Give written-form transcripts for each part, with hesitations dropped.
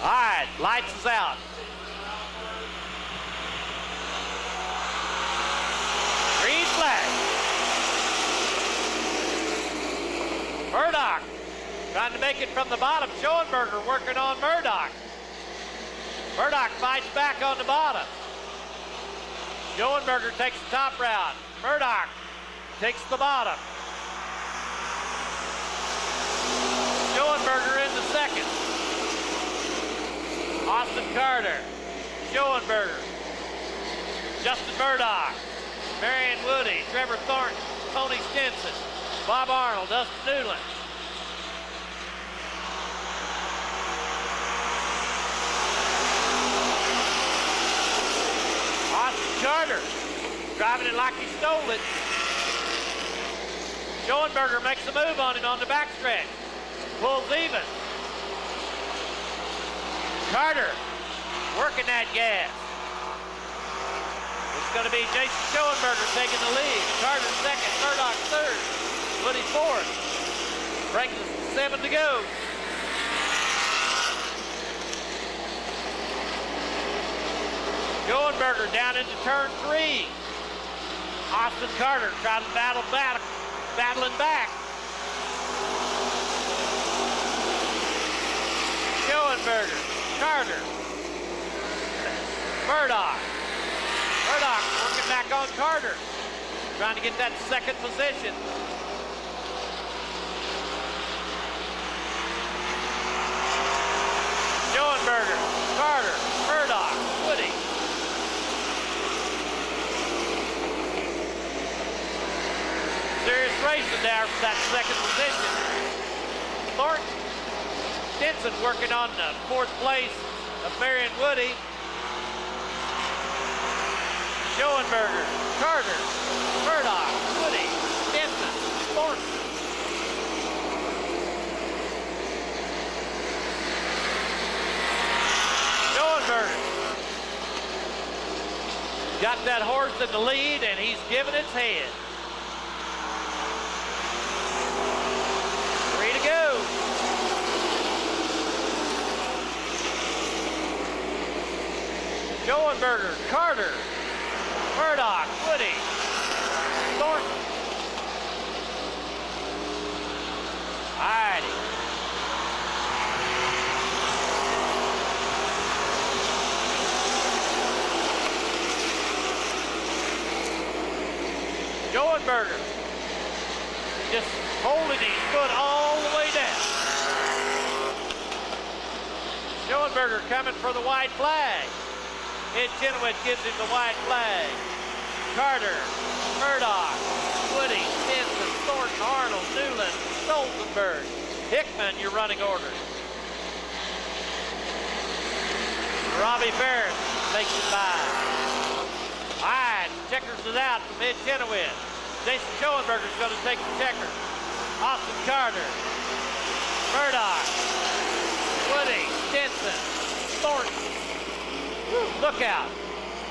All right, lights is out. Green flag. Murdoch trying to make it from the bottom. Schoenberger working on Murdoch. Murdoch fights back on the bottom. Schoenberger takes the top route. Murdoch takes the bottom. Schoenberger in the second. Austin Carter, Schoenberger, Justin Murdoch, Marion Woody, Trevor Thornton, Tony Stinson, Bob Arnold, Dustin Newland. Austin Carter driving it like he stole it. Schoenberger makes a move on him on the backstretch. Pulls even. Carter working that gas. It's going to be Jason Schoenberger taking the lead. Carter second, Murdoch third, Woody fourth. Brings us 7 to go. Schoenberger down into turn 3. Austin Carter trying to battling back. Schoenberger, Carter, Murdoch. Murdoch working back on Carter, trying to get that second position. Schoenberger, Carter, Murdoch, Woody. Serious racing there for that second position. Thornton, Stinson working on the fourth place of Marion Woody. Schoenberger, Carter, Murdoch, Woody, Stinson, Thornton. Schoenberger got that horse in the lead and he's giving its head. 3 to go. Schoenberger, Carter, Murdoch, Woody, Thornton. Alrighty. Schoenberger just holding his foot all the way down. Schoenberger coming for the white flag. Ed Chenoweth gives him the white flag. Carter, Murdoch, Woody, Stinson, Thornton, Arnold, Newland, Stolzenberg, Hickman, your running order. Robbie Ferris takes it by. All right, checkers is out from Ed Chenoweth. Jason Schoenberger's going to take the checker. Austin Carter, Murdoch, Woody, Stinson, Thornton. Look out.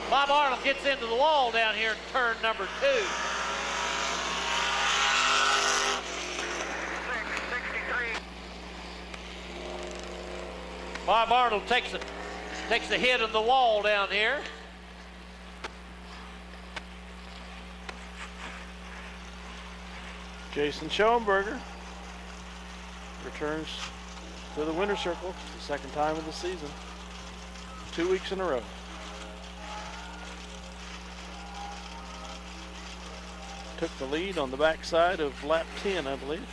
Bob Arnold gets into the wall down here in turn number 2. 663. Bob Arnold takes a hit in the wall down here. Jason Schoenberger returns to the winner's circle, the second time of the season. 2 weeks in a row. Took the lead on the backside of lap 10, I believe.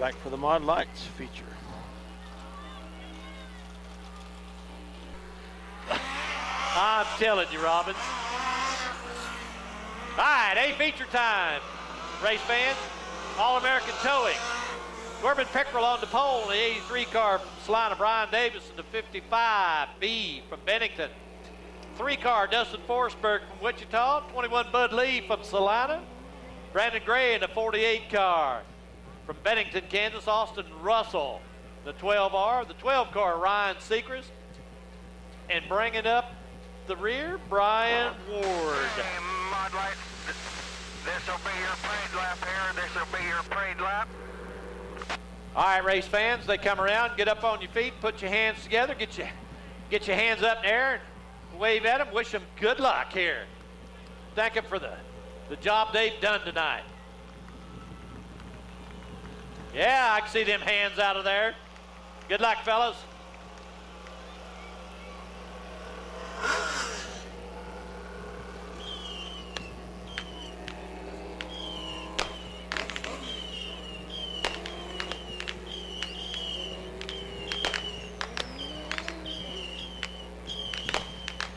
back for the Mod Lights feature. I'm telling you, Robbins. All right, A feature time. Race fans, All-American Towing. Corbin Pickrell on the pole in the 83 car from Salina. Brian Davis in the 55B from Bennington. 3 car Dustin Forsberg from Wichita. 21 Bud Lee from Salina. Brandon Gray in the 48 car from Bennington, Kansas. Austin Russell, the 12R. The 12 car Ryan Seacrest. And bringing up the rear, Brian Ward. Mod Light, this will be your parade lap here. This will be your parade lap. All right, race fans, they come around, get up on your feet, put your hands together, get your hands up in the air, and wave at them. Wish them good luck here. Thank them for the job they've done tonight. Yeah, I can see them hands out of there. Good luck, fellas.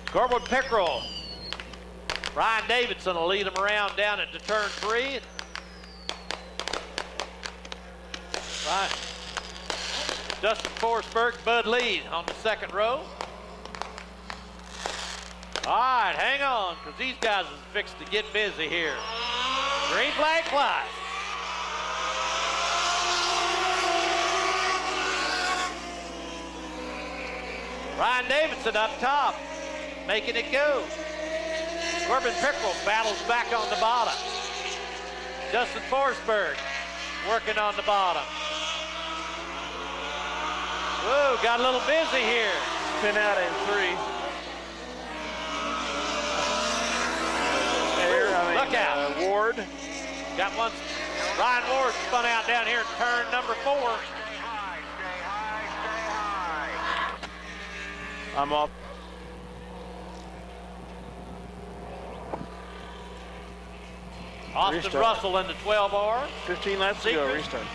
Corbin Pickrell. Ryan Davidson will lead them around down into turn 3. Right. Dustin Forsberg, Bud Lee on the second row. All right, hang on, because these guys are fixed to get busy here. Green flag flies. Ryan Davidson up top, making it go. Corbin Pickrell battles back on the bottom. Dustin Forsberg working on the bottom. Whoa, got a little busy here. Spin out in 3. Look out. Ward. Got one. Ryan Ward spun out down here in turn number 4. Stay high, stay high, stay high. I'm off. Austin Restart. Russell in the 12R. 15 laps to go. Seacrest. Restart.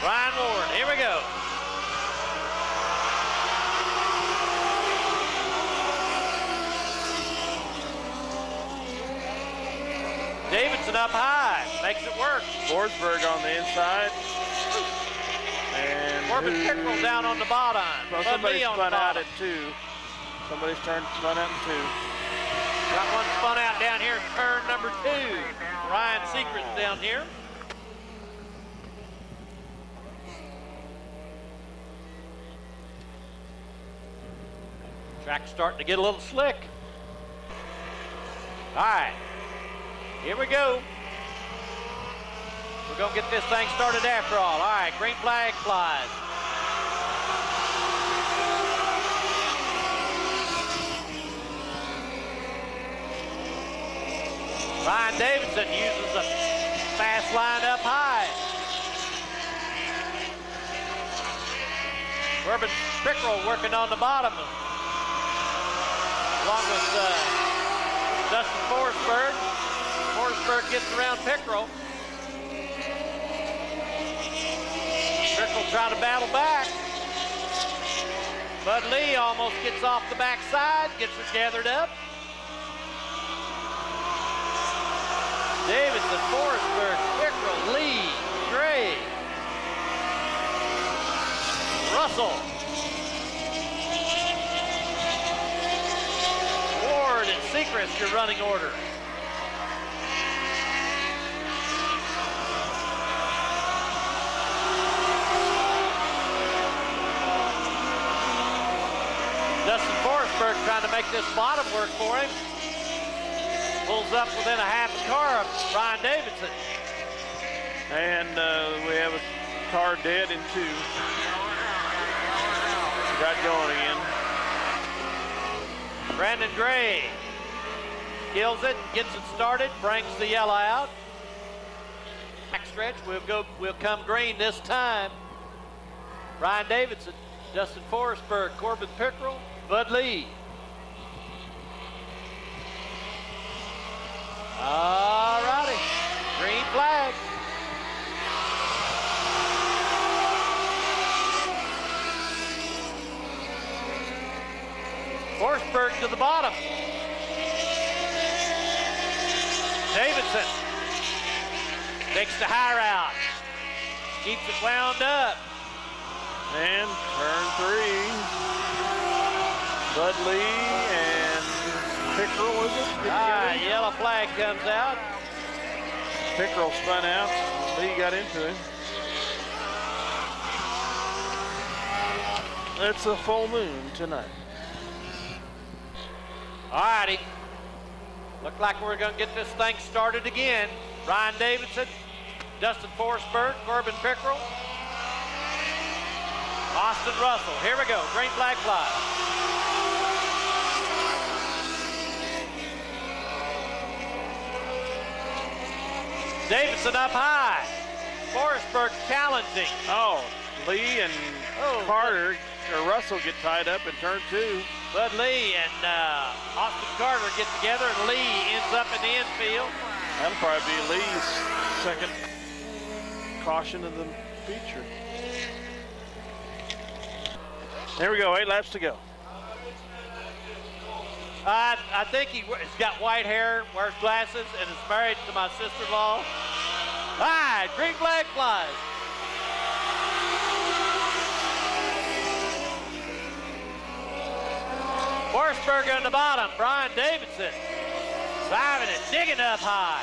Ryan Ward, here we go. Davidson up high, makes it work. Forsberg on the inside. And Corbin Pickrell down on the bottom. Well, Bud somebody Lee on the spun out bottom. at 2. Somebody's spun out in 2. Got one spun out down here, turn number 2. Ryan Seacrest down here. Track's starting to get a little slick. All right, here we go. We're gonna get this thing started after all. All right, green flag flies. Ryan Davidson uses a fast line up high. Corbin Pickrell working on the bottom, along with Dustin Forsberg. Forsberg gets around Pickrell. Pickrell trying to battle back. Bud Lee almost gets off the backside, gets her gathered up. Davidson, Forsberg, Pickrell, Lee, Gray, Russell, Ward, and Seacrest, your running order. Dustin Forsberg trying to make this bottom work for him. Pulls up within a half a car of Ryan Davidson. And we have a car dead in 2. Got going again. Brandon Gray kills it, gets it started, brings the yellow out. Backstretch, we'll come green this time. Ryan Davidson, Dustin Forsberg, Corbin Pickrell, Bud Lee. All righty, green flag. to the bottom. Davidson takes the high route. Keeps it wound up. And turn 3. Bud Lee and Pickerel, is it? Yellow flag comes out. Pickerel spun out. Lee got into him. It's a full moon tonight. All righty. Look like we're going to get this thing started again. Ryan Davidson, Dustin Forsberg, Corbin Pickerel, Austin Russell. Here we go. Green flag fly. Davidson up high. Forsberg challenging. Oh, Lee and Carter or Russell get tied up in turn 2. Bud Lee and Austin Carter get together, and Lee ends up in the infield. That'll probably be Lee's second caution of the feature. There we go, 8 laps to go. I think he's got white hair, wears glasses, and is married to my sister-in-law. All right, green flag flies. Forsberg on the bottom, Brian Davidson driving it, digging up high.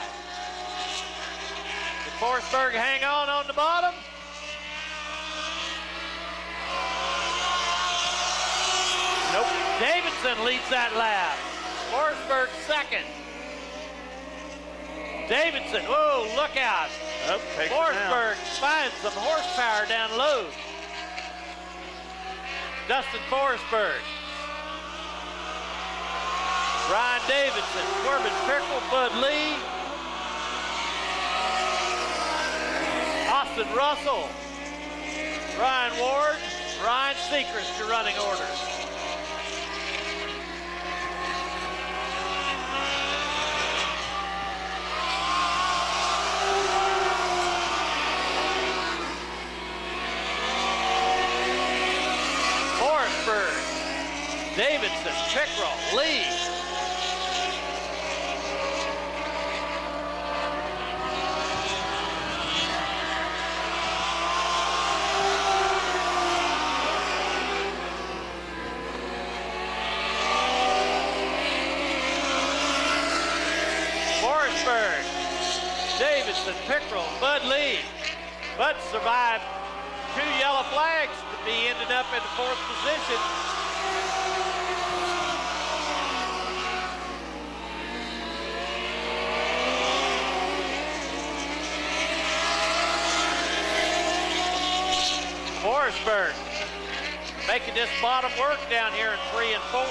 Did Forsberg hang on the bottom? Nope. Davidson leads that lap. Forsberg second. Davidson, whoa, look out. Oh, Forsberg finds some horsepower down low. Dustin Forsberg. Ryan Davidson, Corbin Pickerel, Bud Lee. Austin Russell. Ryan Ward, Ryan Seacrest to running orders. Forsberg, Davidson, Pickerel, Lee. Forsberg, Davidson, Pickerel, Bud Lee. Bud survived 2 yellow flags to be ended up in the 4th position. Forsberg making this bottom work down here in 3 and 4.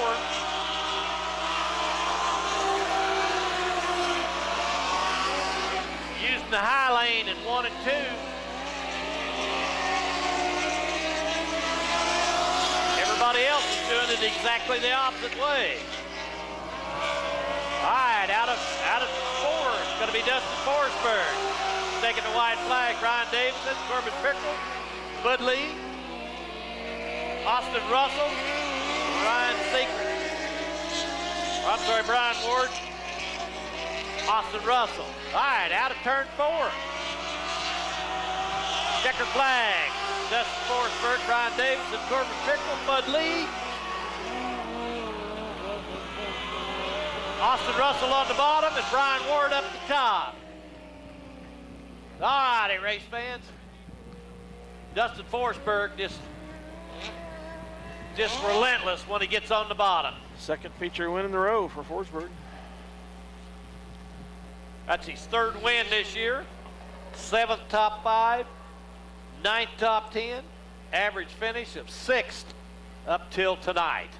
Using the high lane in 1 and 2. Everybody else is doing it exactly the opposite way. All right, out of 4, it's going to be Dustin Forsberg. Taking the white flag, Ryan Davidson, Corbin Pickerel, Bud Lee, Austin Russell, Ryan Seacrest. I'm sorry, Brian Ward, Austin Russell. All right, out of turn 4. Checker flag. Dustin Forsberg, Brian Davidson, Corbin Pickerel, Bud Lee. Austin Russell on the bottom and Brian Ward up the top. All righty, race fans. Dustin Forsberg just relentless when he gets on the bottom. Second feature win in a row for Forsberg. That's his 3rd win this year. 7th top 5, 9th top 10, average finish of 6th up till tonight.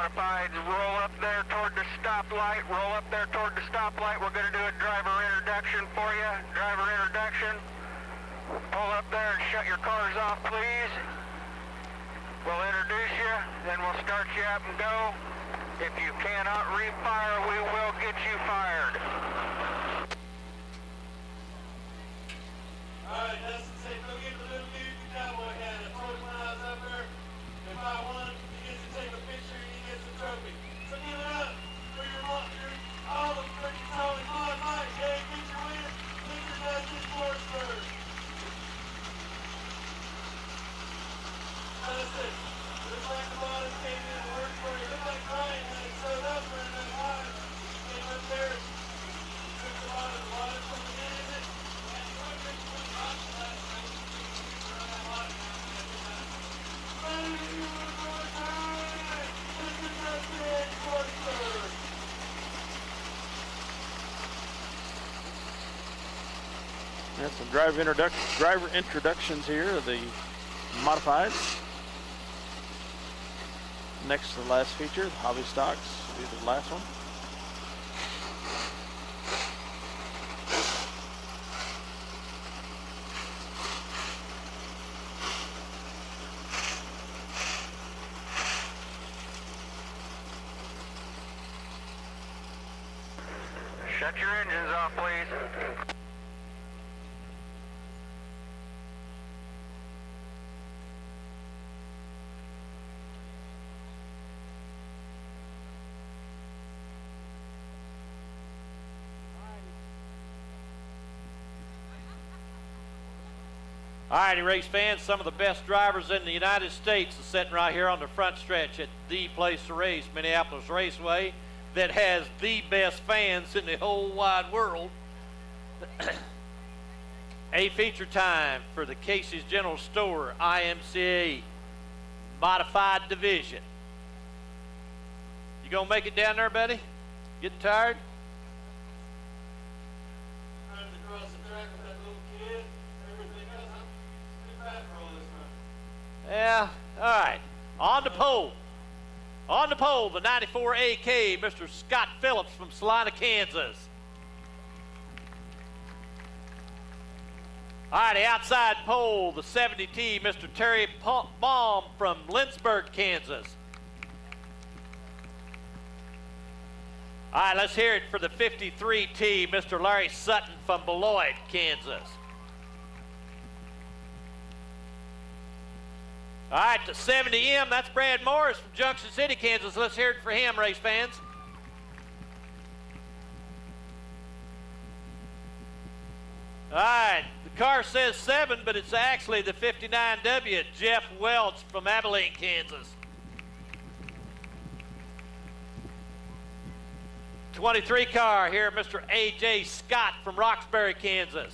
modifieds, roll up there toward the stoplight. Roll up there toward the stoplight. We're going to do a driver introduction for you. Driver introduction. Pull up there and shut your cars off, please. We'll introduce you, then we'll start you up and go. If you cannot refire, we will get you fired. All right, Dustin said, go get the little dude the cowboy hat. I told him when I was up there, if I won, he gets to take a picture and he gets a trophy. So give it up for your all the freaking Tony Floyd Mike. Jay, get your win. Victor does his sports first. That's it. Looks like the bottom came in and worked for you. Looks like Ryan had it sewed up for that line. Came up there, took the bottom coming in, is it? That's some driver introductions here of the modifieds. Next to the last feature, the hobby stocks. These are the last one. Shut your engines off, please. All righty, race fans, some of the best drivers in the United States are sitting right here on the front stretch at the place to race, Minneapolis Raceway, that has the best fans in the whole wide world. A feature time for the Casey's General Store IMCA Modified Division. You gonna make it down there, buddy? Getting tired? Running across the track with that little kid, everything else. I'm pretty bad for all this run. Yeah, all right. On the pole. On the pole, the 94 AK, Mr. Scott Phillips from Salina, Kansas. All right, the outside pole, the 70T, Mr. Terry Baum from Lynchburg, Kansas. All right, let's hear it for the 53T, Mr. Larry Sutton from Beloit, Kansas. All right, the 70M, that's Brad Morris from Junction City, Kansas. Let's hear it for him, race fans. All right, the car says 7, but it's actually the 59W, Jeff Welch from Abilene, Kansas. 23 car here, Mr. A.J. Scott from Roxbury, Kansas.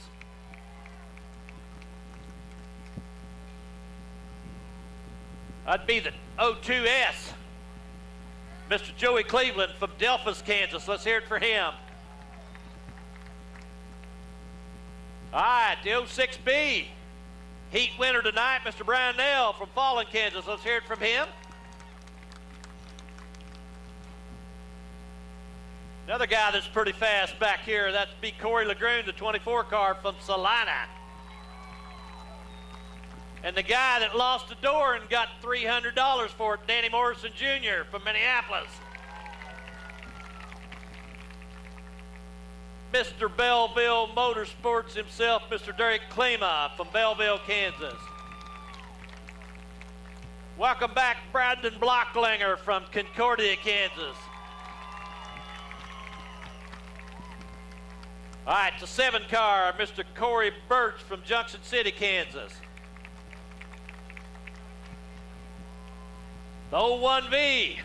That'd be the 02S, Mr. Joey Cleveland from Delphus, Kansas. Let's hear it for him. All right, the 06B, heat winner tonight, Mr. Brian Nell from Fallen, Kansas. Let's hear it from him. Another guy that's pretty fast back here, that's B. Corey Lagroon, the 24 car from Salina. And the guy that lost the door and got $300 for it, Danny Morrison Jr. from Minneapolis. Mr. Belleville Motorsports himself, Mr. Derek Klima from Belleville, Kansas. Welcome back, Brandon Blocklinger from Concordia, Kansas. All right, the 7 car, Mr. Corey Birch from Junction City, Kansas. The 01V,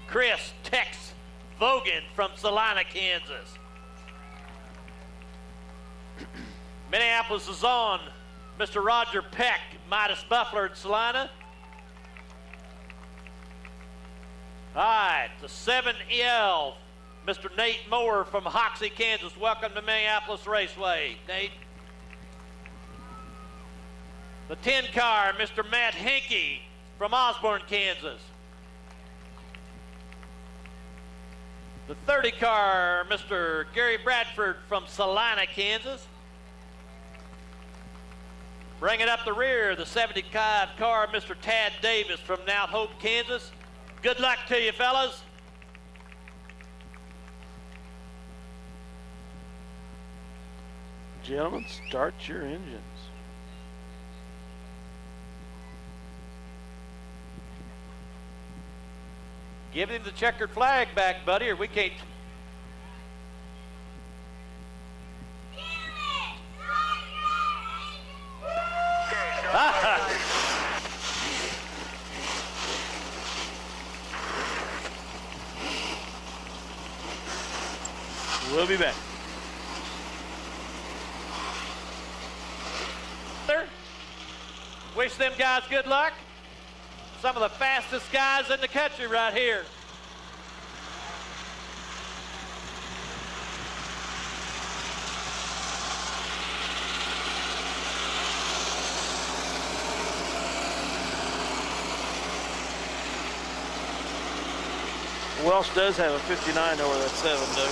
Chris Tex Vogan from Salina, Kansas. Minneapolis is on, Mr. Roger Peck, Midas Buffler in Salina. All right, the 7EL, Mr. Nate Moore from Hoxie, Kansas. Welcome to Minneapolis Raceway, Nate. The 10 car, Mr. Matt Hinkey from Osborne, Kansas. The 30 car, Mr. Gary Bradford from Salina, Kansas. Bringing up the rear, the 75 car, Mr. Tad Davis from Mount Hope, Kansas. Good luck to you, fellas. Gentlemen, start your engines. Give him the checkered flag back, buddy, or we can't. We'll be back. Wish them guys good luck. Some of the fastest guys in the country right here. Welsh does have a 59 over that 7, Doug.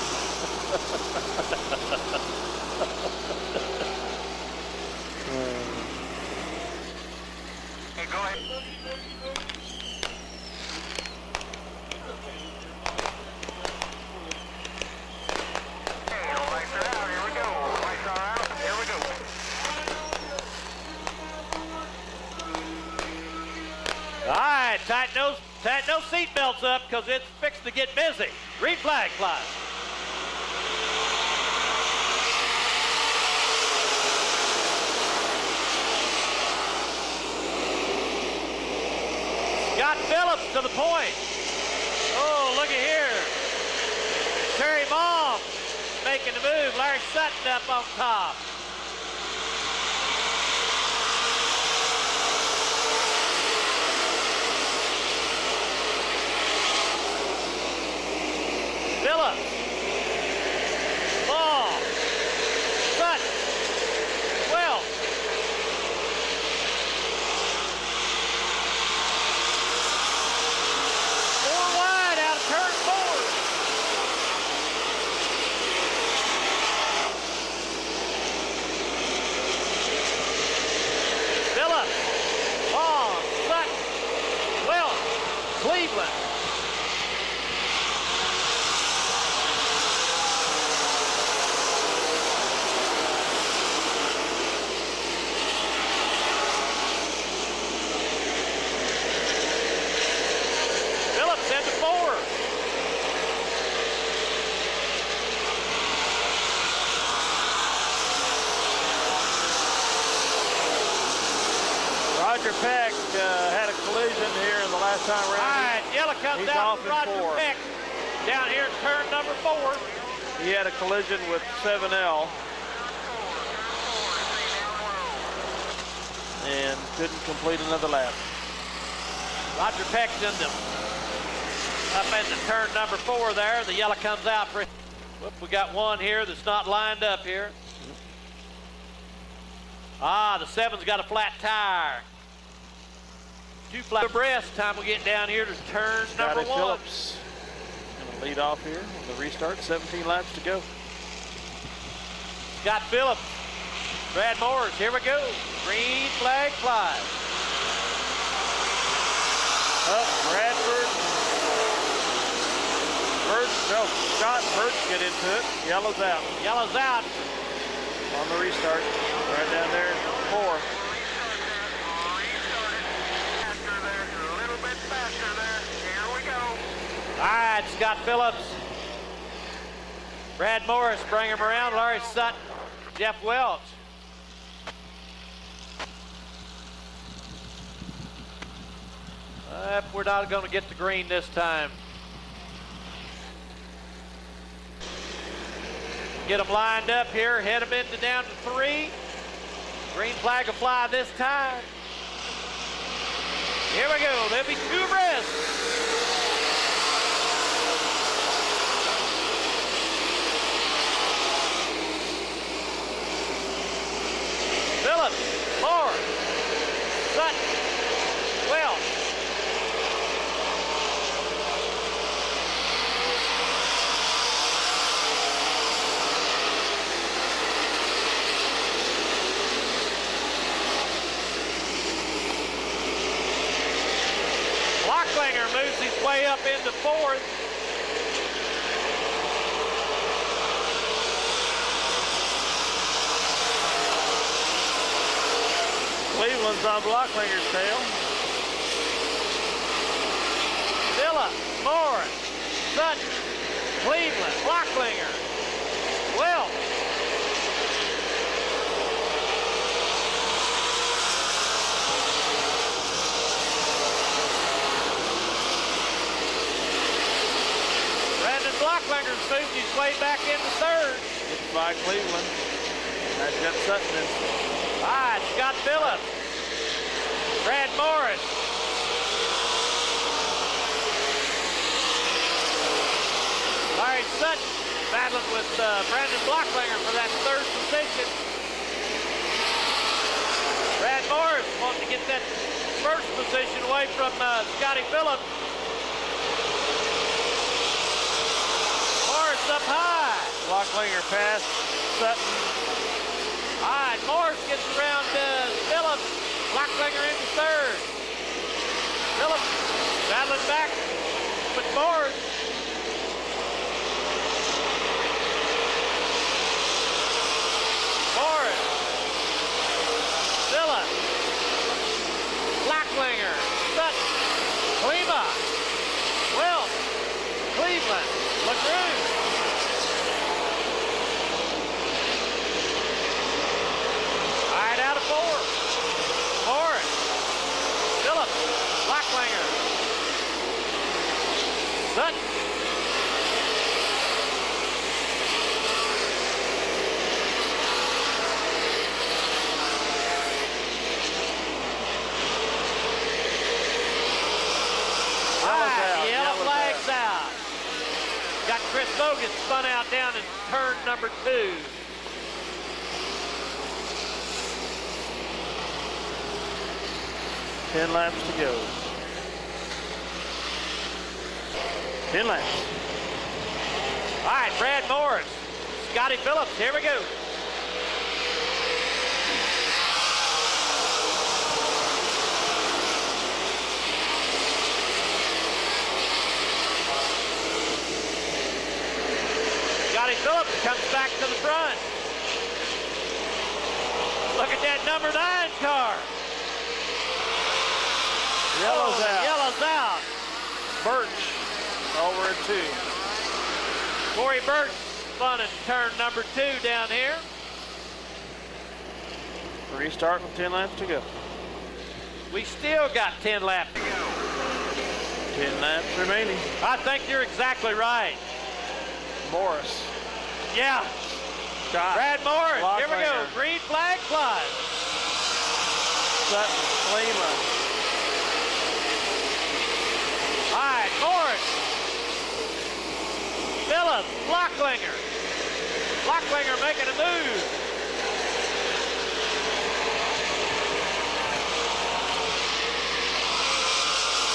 Hey, go ahead. Hey, lights are out. Here we go. Lights are out. Here we go. All right, tighten those seat belts up because it's fixed to get busy. Green flag flies. Scott Phillips to the point. Oh, look at here. Terry Mom making the move. Larry Sutton up on top. Phillips. Long. Sutton. Wells. Wide out of turn 4. Phillips, Long, Sutton, Wells, Cleveland. Phillips into 4. Roger Peck had a collision here in the last time All around. right, yellow comes He's out off from in Roger 4. Peck down here in turn number 4. He had a collision with 7L and couldn't complete another lap. Roger Peck's in them. Up into turn number 4 there. The yellow comes out for. Whoop, we got one here that's not lined up here. Ah, the 7's got a flat tire. 2 flat abreast. Time we get down here to turn number 1. Phillips gonna lead off here on the restart. 17 laps to go. Scott Phillips, Brad Morris. Here we go. Green flag flies. Up, Bradford. Scott and Burt get into it. Yellow's out Yellow's out. on the restart. Right down there, 4. Faster there. A little bit faster there. Here we go. All right, Scott Phillips. Brad Morris, bring him around. Larry Sutton, Jeff Welch. We're not going to get the green this time. Get them lined up here, head them into down to 3. Green flag will fly this time. Here we go. There'll be 2 abreast. Phillips, Moore, Sutton, Welch. Blacklanger moves his way up into fourth. Cleveland's on Blacklinger's tail. Dilla, Morris, Sutton, Cleveland, Blacklinger, Welch. Brandon Blacklinger's moved his way back into third. It's by Cleveland. That's got Sutton in. All right, Scott Phillips, Brad Morris. Larry Sutton battling with Brandon Blacklinger for that third position. Brad Morris wanting to get that first position away from Scotty Phillips. Morris up high. Blacklinger past Sutton. All right, Morris gets around Phillips. Blacklinger into third. Phillips battling back with Morris. Morris. Phillips. Blacklinger. Sutton. Klima. Welch. Cleveland. LaGrue. Out of four. Morris. Phillips. Blacklinger. Sutton. Yellow flag's out. Got Chris Bogan spun out down in turn number 2. Ten laps to go. 10 laps. All right, Brad Morris, Scotty Phillips, here we go. Scotty Phillips comes back to the front. Look at that number 9 car. Yellow's out. Yellow's out. Burton over at 2. Corey Burton spun in turn number 2 down here. Restart with 10 laps to go. We still got 10 laps to go. 10 laps remaining. I think you're exactly right. Morris. Yeah. Scott. Brad Morris. Here we go. Blacklinger. Green flag flies. Sutton. Klima. All right, Morris. Phillips. Blacklinger. Blacklinger making a move.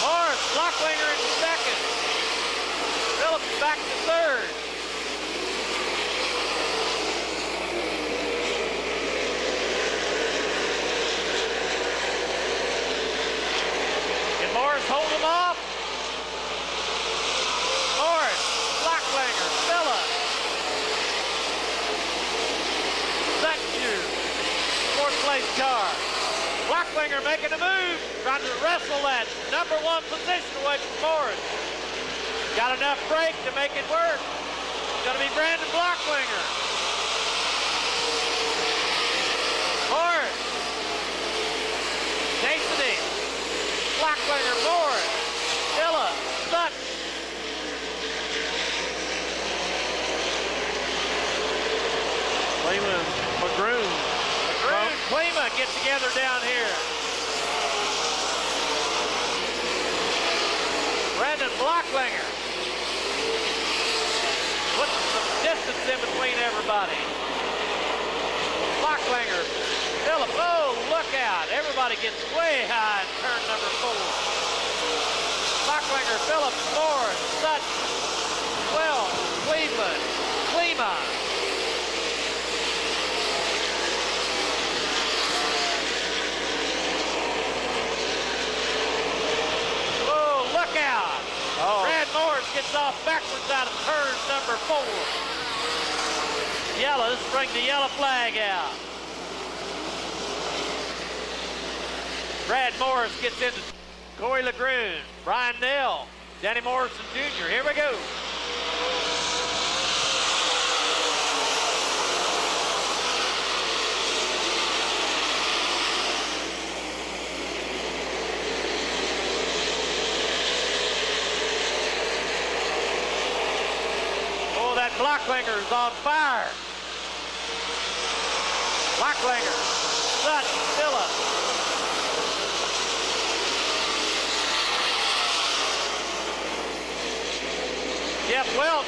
Morris. Blacklinger in second. Phillips back to third. Can Morris hold him off? Morris, Blacklinger, Phillips. Sector, fourth place car. Blacklinger making a move, trying to wrestle that number 1 position away from Morris. Got enough brake to make it work. It's gonna be Brandon Blacklinger. Morris. Chasing him. Blacklinger, Morris. Phillips, Sutton. Klima. McGroom. Klima get together down here. Brandon Blacklinger. Put some distance in between everybody. Blacklinger, Phillips, oh, look out. Everybody gets way high in turn number 4. Blacklinger, Phillips, Morris, Sutton, Welch, Cleveland, Klima. Oh, look off backwards out of turn number 4. Yellow, this brings the yellow flag out. Brad Morris gets into Corey LeGrune, Brian Nell, Danny Morrison Jr. Here we go. Oh, that Blocklinger is on fire. Blocklinger, Sutton, Phillips. Jeff Welch,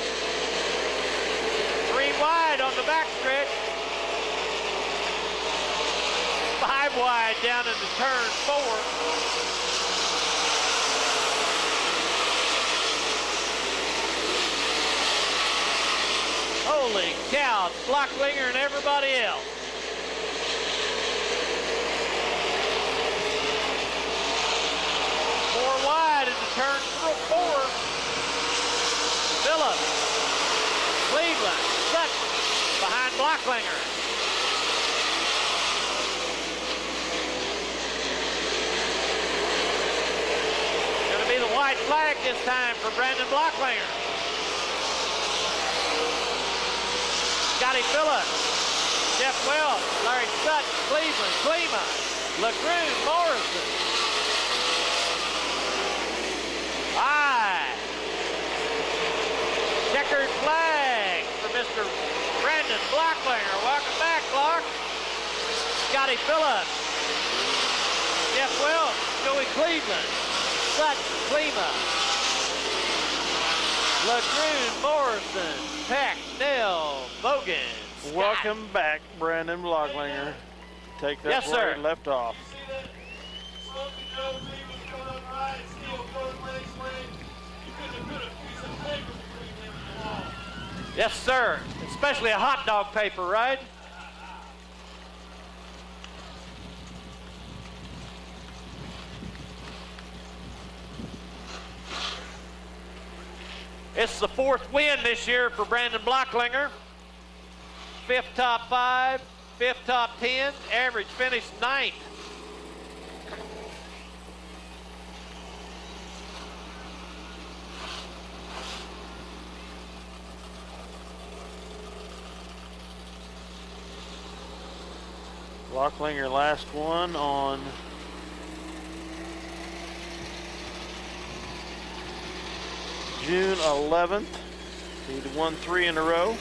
3 wide on the backstretch. 5 wide down into turn 4. Holy cow, Blocklinger and everybody else. Four wide into turn 4. Phillips, Cleveland, Sutton, behind Blocklinger. Going to be the white flag this time for Brandon Blocklinger. Scotty Phillips, Jeff Welch, Larry Sutton, Cleveland, Klima, LeGrune, Morrison. Checkered flag for Mr. Brandon Blocklinger. Welcome back, Clark. Scotty Phillips, Jeff Welch, Joey Cleveland, Sutton, Klima, LeGrune, Morrison, Peck, Nell, Bogan. Scott. Welcome back, Brandon Blocklinger. Take that Yes, where sir. he left off. Smoky Joe Cleveland's coming up right, Steel Coast Raceway. You couldn't have put a piece of paper between him and the wall. Yes, sir. Especially a hot dog paper, right? It's the 4th win this year for Brandon Blocklinger. 5th top 5, 5th top 10, average finished 9th. Blocklinger last one on June 11th. He'd won 3 in a row.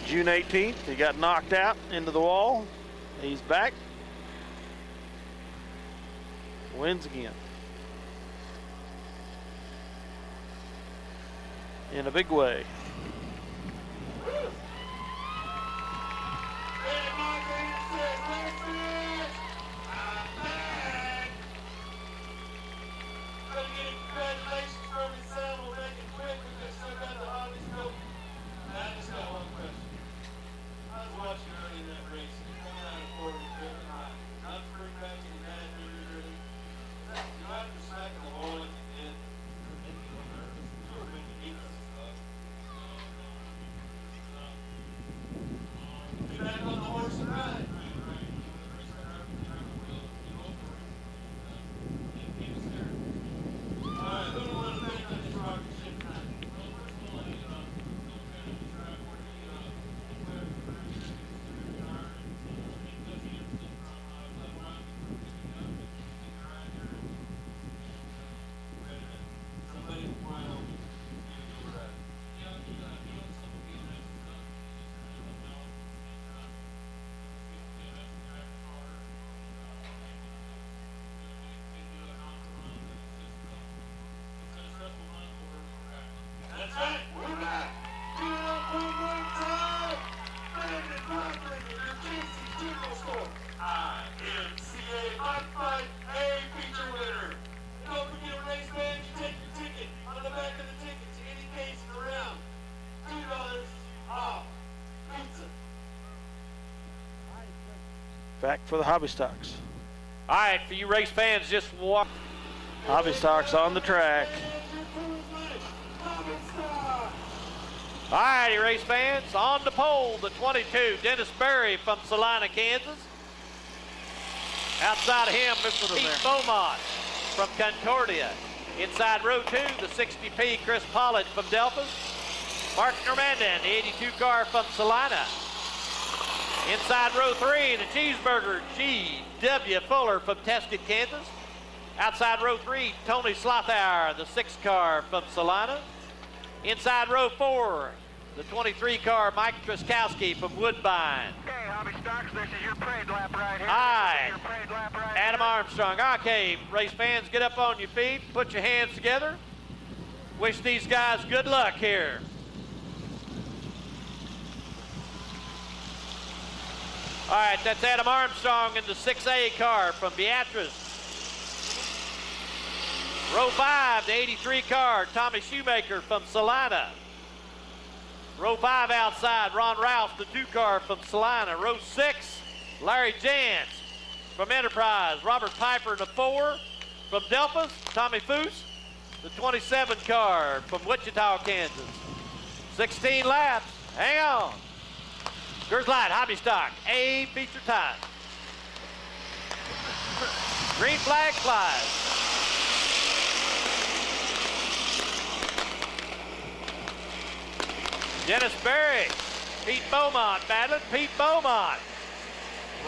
June 18th, he got knocked out into the wall. He's back. Wins again. In a big way. Back for the Hobby Stocks. All right, for you race fans, just walk. Hobby Stocks on the track. All righty, race fans, on the pole, the 22, Dennis Berry from Salina, Kansas. Outside of him, Mr. Pete Beaumont from Concordia. Inside row 2, the 60P Chris Pollard from Delphos. Mark Normandin, the 82 car from Salina. Inside row 3, the Cheeseburger G.W. Fuller from Tesket, Kansas. Outside row 3, Tony Slothour, the 6 car from Salina. Inside row 4, the 23 car Mike Truskowski from Woodbine. Okay, Hobby Stocks, this is your parade lap right here. Aye. This is your parade lap right Adam here. Armstrong. Okay, race fans, get up on your feet, put your hands together. Wish these guys good luck here. All right, that's Adam Armstrong in the 6A car from Beatrice. Row 5, the 83 car, Tommy Shoemaker from Salina. Row 5 outside, Ron Rouse, the 2 car from Salina. Row 6, Larry Jantz from Enterprise. Robert Piper in the 4 from Delphos. Tommy Foose, the 27 car from Wichita, Kansas. 16 laps, hang on. Girls Light, Hobby Stock, A feature time. Green flag flies. Dennis Berry, Pete Beaumont battling. Pete Beaumont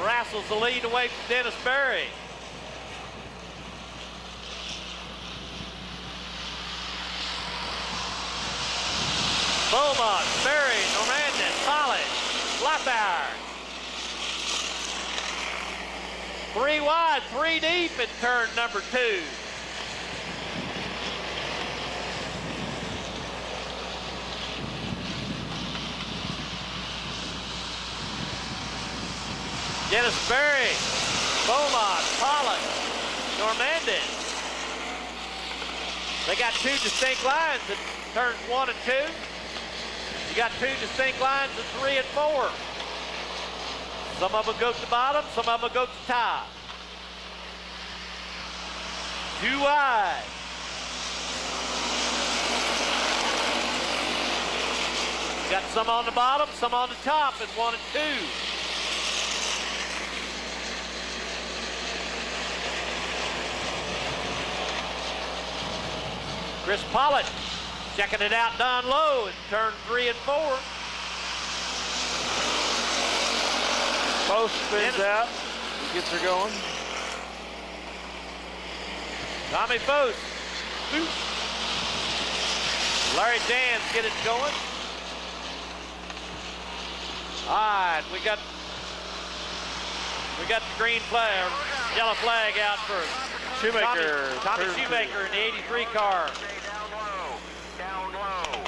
wrestles the lead away from Dennis Berry. Beaumont, Berry, Normandin, Pollard, Slothour. 3 wide, 3 deep in turn number 2. Dennis Berry, Beaumont, Pollard, Normandin. They got 2 distinct lines in turns 1 and 2. You got 2 distinct lines in 3 and 4. Some of them go to the bottom, some of them go to the top. 2 wide. Got some on the bottom, some on the top in 1 and 2. Chris Pollard checking it out down low in turn 3 and 4. Post spins out, gets her going. Tommy Foose. Larry Jantz get it going. All right, we got the green flag, yellow flag out for Shoemaker. Tommy Shoemaker in the 83 car. Stay down low. Down low.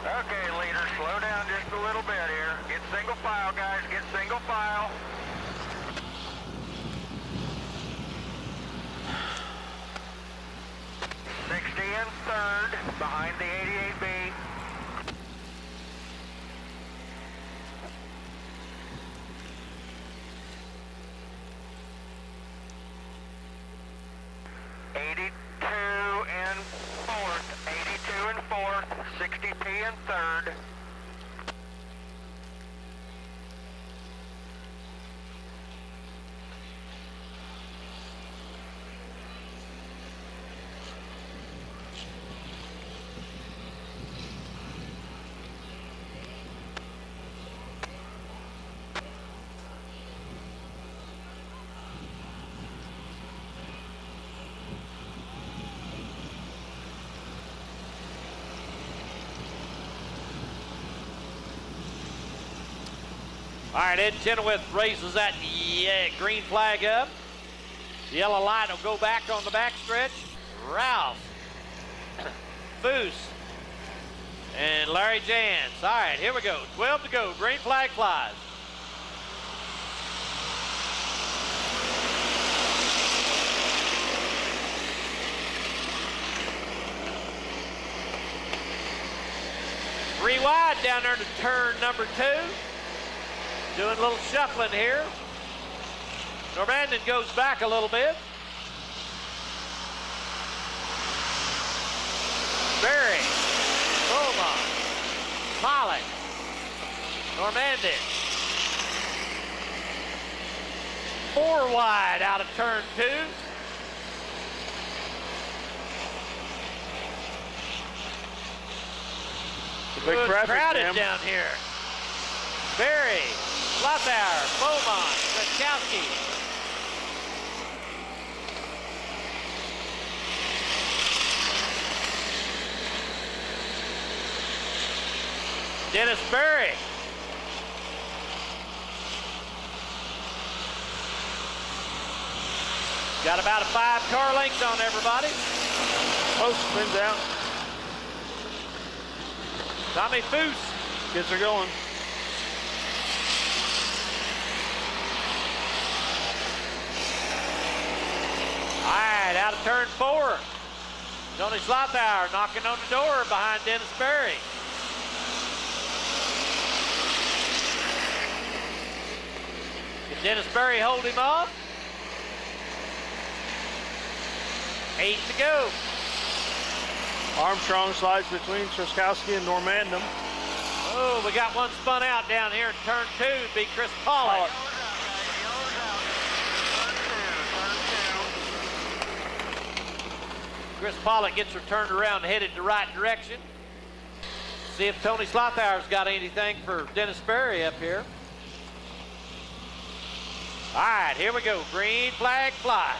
Okay, leader, slow down just a little bit here. Get single file, guys. Get single file. In third, behind the 88B. in fourth, 82 in fourth, 60P in third. All right, Ed Chenoweth raises that green flag up. The yellow light will go back on the backstretch. Ralph, Foose, and Larry Jantz. All right, here we go. 12 to go. Green flag flies. 3 wide down there to turn number 2. Doing a little shuffling here. Normandin goes back a little bit. Berry, Beaumont, Pollock, Normandin. 4 wide out of turn 2. Big traffic crowded jam. down here. Berry, Slothour, Beaumont, Witkowski. Dennis Berry. Got about a 5-car length on everybody. Post spins out. Tommy Foose. Kids are going. All right, out of turn 4. Tony Slothour knocking on the door behind Dennis Berry. Can Dennis Berry hold him off? 8 to go. Armstrong slides between Truskowski and Normandin. Oh, we got one spun out down here in turn 2. It'd be Chris Pollock. Chris Pollock gets her turned around and headed the right direction. See if Tony Slothour's got anything for Dennis Berry up here. All right, here we go. Green flag flies.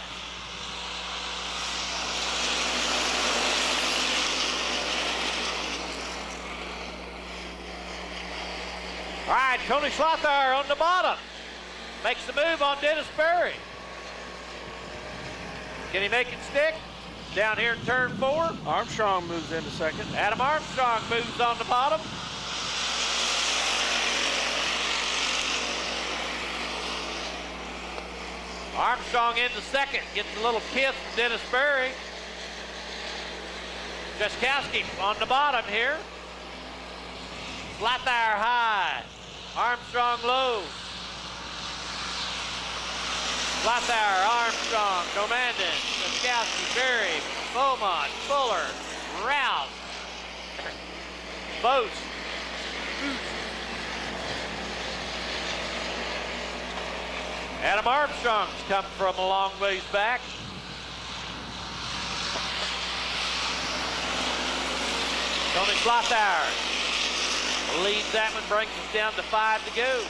All right, Tony Slothour on the bottom. Makes the move on Dennis Berry. Can he make it stick? Down here in turn 4. Armstrong moves into second. Adam Armstrong moves on the bottom. Armstrong into second. Gets a little kiss from Dennis Berry. Truskowski on the bottom here. Slothour high. Armstrong low. Slothour, Armstrong, Normandin, Truskowski, Berry, Beaumont, Fuller, Rouse, Bose, Adam Armstrong's come from a long ways back. Tony Slothour leads that one, brings us down to 5 to go.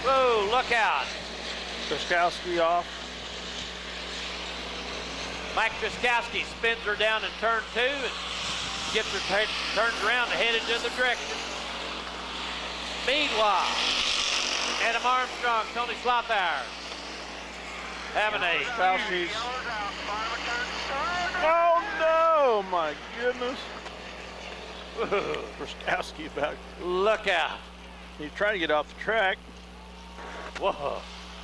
Whoa, look out. Truskowski off. Mike Truskowski spins her down in turn 2 and gets her turned around and headed in the direction. Meanwhile, Adam Armstrong, Tony Slothour having a... Truskowski's. Oh no, my goodness. Truskowski back. Look out. He's trying to get off the track. Whoa.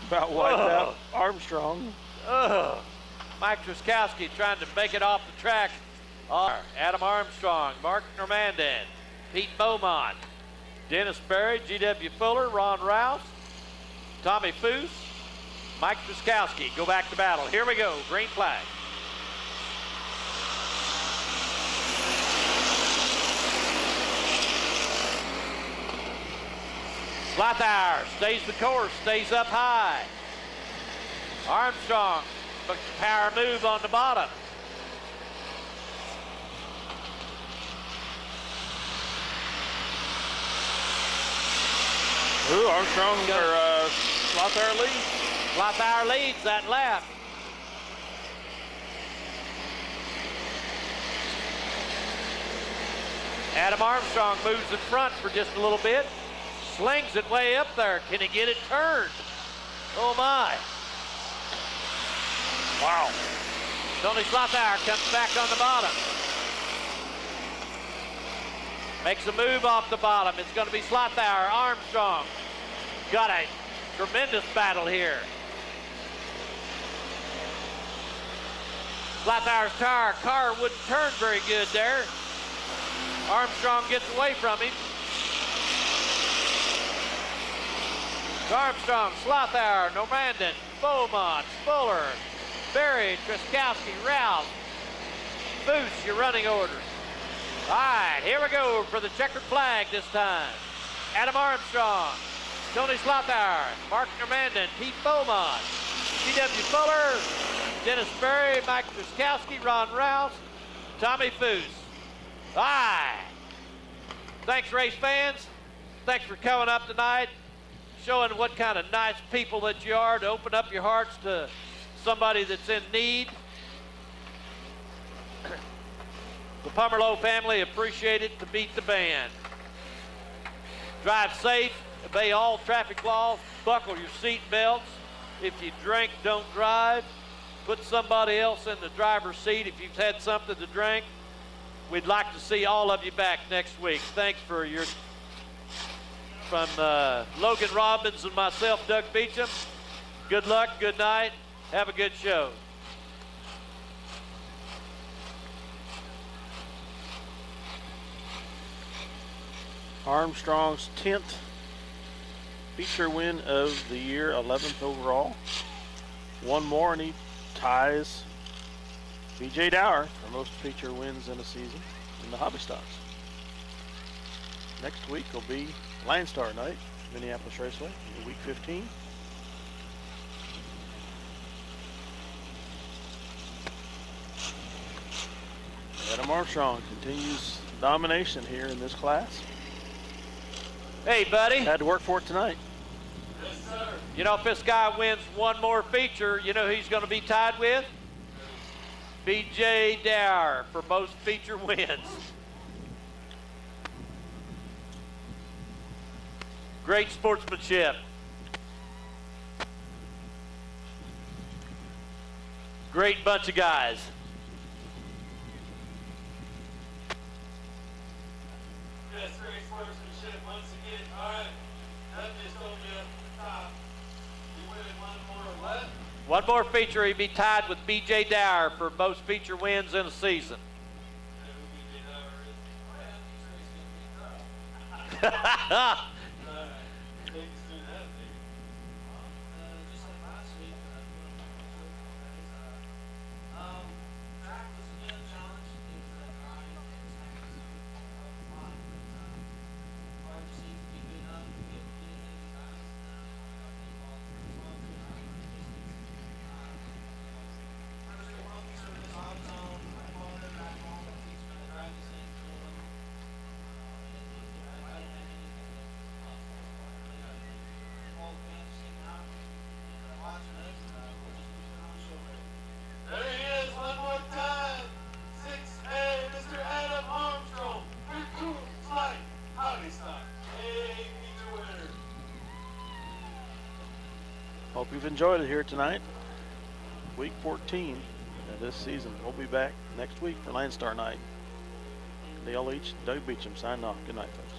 About wiped out Armstrong. Mike Truskowski trying to make it off the track. Adam Armstrong, Mark Normandin, Pete Beaumont, Dennis Berry, G.W. Fuller, Ron Rouse, Tommy Foose, Mike Truskowski go back to battle. Here we go, green flag. Slothour stays the course, stays up high. Armstrong, power move on the bottom. Ooh, Armstrong or Slothour leads. Slothour leads that lap. Adam Armstrong moves in front for just a little bit. Slings it way up there. Can he get it turned? Oh my. Wow. Tony Slothour comes back on the bottom. Makes a move off the bottom. It's going to be Slothour, Armstrong. Got a tremendous battle here. Flathour's car wouldn't turn very good there. Armstrong gets away from him. Armstrong, Slothour, Normandin, Beaumont, Fuller, Berry, Truskowski, Rouse, Foose, your running order. All right, here we go for the checkered flag this time. Adam Armstrong, Tony Slothour, Mark Normandin, Pete Beaumont, T.W. Fuller, Dennis Berry, Mike Truskowski, Ron Rouse, Tommy Foose. All right. Thanks, race fans. Thanks for coming up tonight, showing what kind of nice people that you are to open up your hearts to somebody that's in need. The Pomerleau family appreciate it to beat the band. Drive safe, obey all traffic laws, buckle your seat belts. If you drink, don't drive. Put somebody else in the driver's seat if you've had something to drink. We'd like to see all of you back next week. Thanks for your, from Logan Robbins and myself, Doug Beecham. Good luck, good night, have a good show. Armstrong's 10th feature win of the year, 11th overall. One more and he ties B.J. Dower for most feature wins in a season in the hobby stocks. Next week will be Landstar night, Minneapolis Raceway, week 15. Adam Armstrong continues domination here in this class. Hey, buddy. Had to work for it tonight. Yes, sir. You know, if this guy wins one more feature, you know who he's going to be tied with? B.J. Dower for most feature wins. Great sportsmanship. Great bunch of guys. Yes, great sportsmanship once again. All right. That just told me up at the top. You winning one more what? One more feature, he'd be tied with B.J. Dower for most feature wins in a season. There he is, one more time. 6A, Mr. Adam Armstrong. Slide, howdy stock. Hey, feature winner. Hope you've enjoyed it here tonight. Week 14 of this season. We'll be back next week for Landstar night. Dale Leach, Doug Beecham signing off. Good night, folks.